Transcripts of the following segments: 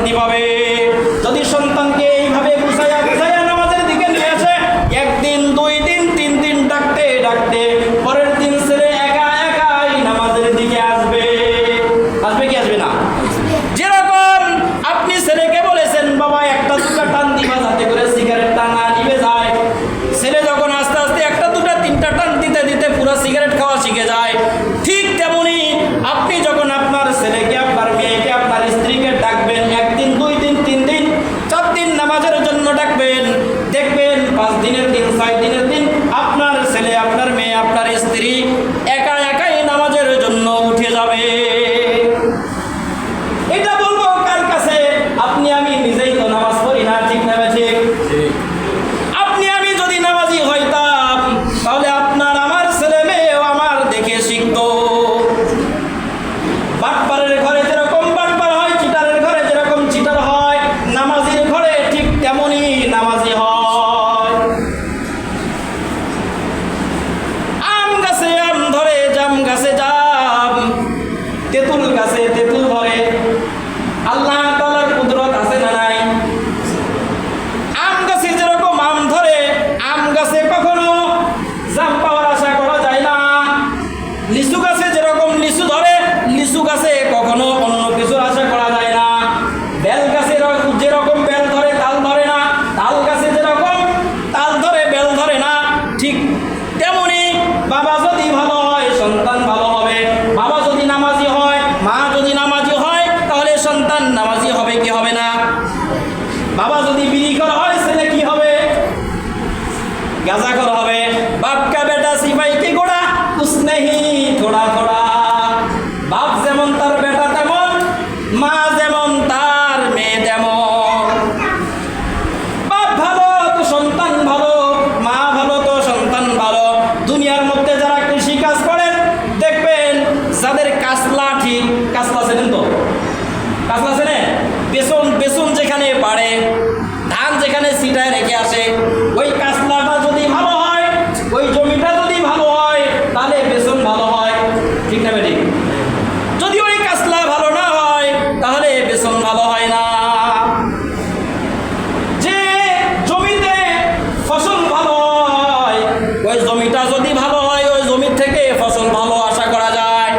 শান্তি পাবে। যদি সন্তানকে এইভাবে বুঝাইয়া বুঝাইয়া নামাজের দিকে নিয়ে আসে, একদিন 2 দিন 3 দিন ডাকতে ডাকতে পরের দিন ছেলে একা একাই নামাজের দিকে আসবে। আসবে কি আসবে না? যেরকম আপনি ছেলেকে বলেছেন বাবা একটা দুটা টান দিবা যাতে করে সিগারেট টানা নিভে যায়, ছেলে যখন আস্তে আস্তে একটা দুটা তিনটা টান দিতে দিতে পুরো সিগারেট খাওয়া শিখে যায়, ঠিক তেমনি আপনি যখন আপনার ছেলেকে আপনার মেয়েকে আপনার স্ত্রীকে ডাকবেন, একদিন 2 দিন 3 দিন 4 দিন নামাজের জন্য ডাকবেন, দেখবেন 5 দিনের দিন 6 দিনের দিন আপনার ছেলে আপনার মেয়ে আপনার স্ত্রী একা একাই নামাজের জন্য উঠে যাবে। এটা বলবো কার কাছে? আপনি আমি নিজেই তো নামাজ পড়ি না, ঠিক না ঠিক? আপনি আমি যদি নামাজি হইতাম তাহলে আপনার আমার ছেলে মেয়েও আমার দেখে শিখতো। বাটপারের ঘরে যেরকম বাটপার হয়, চিটারের ঘরে যেরকম চিটার হয়, নামাজির ঘরে ঠিক তেমনই নামাজি হয়। আম গাছে আম ধরে, জাম গাছে জাম, তেঁতুল গাছে তেঁতুল ধরে। আল্লাহ তাআলার কুদরত আছে না নাই? আম গাছে যেরকম আম ধরে, আম গাছে কখনো জাম পাওয়ার আশা করা যায় না। লিচু গাছে যেরকম লিচু ধরে, লিচু গাছে কখনো অন্য কিছুর আশা করা যায় না। বেল গাছে যেরকম বেল ধরে তাল ধরে না, তাল গাছে যেরকম তাল ধরে বেল ধরে না, ঠিক তেমনি বাবা যদি ভালো হয় সন্তান ভালো হবে। বাবা যদি নামাজি হয়, মা যদি নামাজি হয়, তাহলে সন্তান নামাজি হবে কি হবে না? বাবা যদি বিড়ি করা হয়, ছেলে কি হবে? গাঁজাখোর হবে। বাপ কা বেটা সিপাই কি গোড়া, কুছ নেহি থোড়া থোড়া। বাপ যেমন তার বেটা তেমন, মা যেমন তার মেয়ে তেমন। বাপ ভালো তো সন্তান ভালো, মা ভালো তো সন্তান ভালো। দুনিয়ার মধ্যে যারা কৃষি কাজ করেন দেখবেন যাদের কাসলা, ঠিক কাসলা চেনেন তো? কাসলা চেনে? বেসন বেসন যেখানে পাড়ে, ধান যেখানে ছিটায় রেখে আসে, ওই কাসলাটা যদি ভালো হয়, ওই জমিটা যদি ভালো হয়, তাহলে বেসন ভালো হয়, ঠিক না বেঠিক? যদি ওই কাসলা ভালো না হয় তাহলে বেসন ভালো হয় না। যে জমিতে ফসল ভালো হয়, ওই জমিটা যদি ভালো হয়, ওই জমির থেকে ফসল ভালো আশা করা যায়।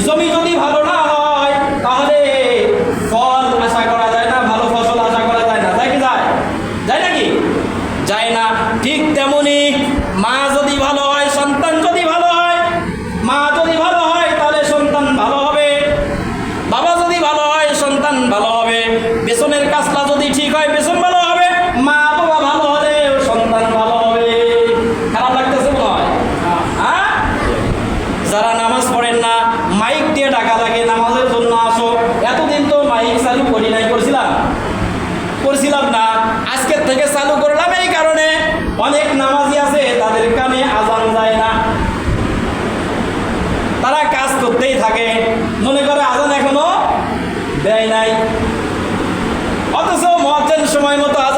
জমি যদি ভালো না হয় তাহলে ফল আশা করা যায় না, ভালো ফসল আশা করা যায় না। যায় কি যায়? যায় নাকি? যায় না। ঠিক তেমনি মা যদি ভালো হয়, সন্তান যদি ভালো হয়, মা যদি ভালো হয় তাহলে সন্তান ভালো হবে। বাবা যদি ভালো হয় সন্তান ভালো হবে। বেসনের কাজটা যদি ঠিক হয় বেসন ভালো হবে। মা বাবা ভালো হলে সন্তান ভালো হবে। খারাপ লাগতেছে মনে হয়? হ্যাঁ? যারা নামাজ পড়েন না, মাইক দিয়ে ডাকা লাগে নামাজের জন্য আসো। এতদিন তো মাইক চালু করি নাই, করছিলাম না, আজকের থেকে চালু করলাম। এই কারণে অনেক নামাজি আছে তাদের কানে আজান যায় না, তারা কাজ করতেই থাকে, মনে করে আজান এখনো দেয় নাই, অথচ মুয়াজ্জিন সময় মতো আজান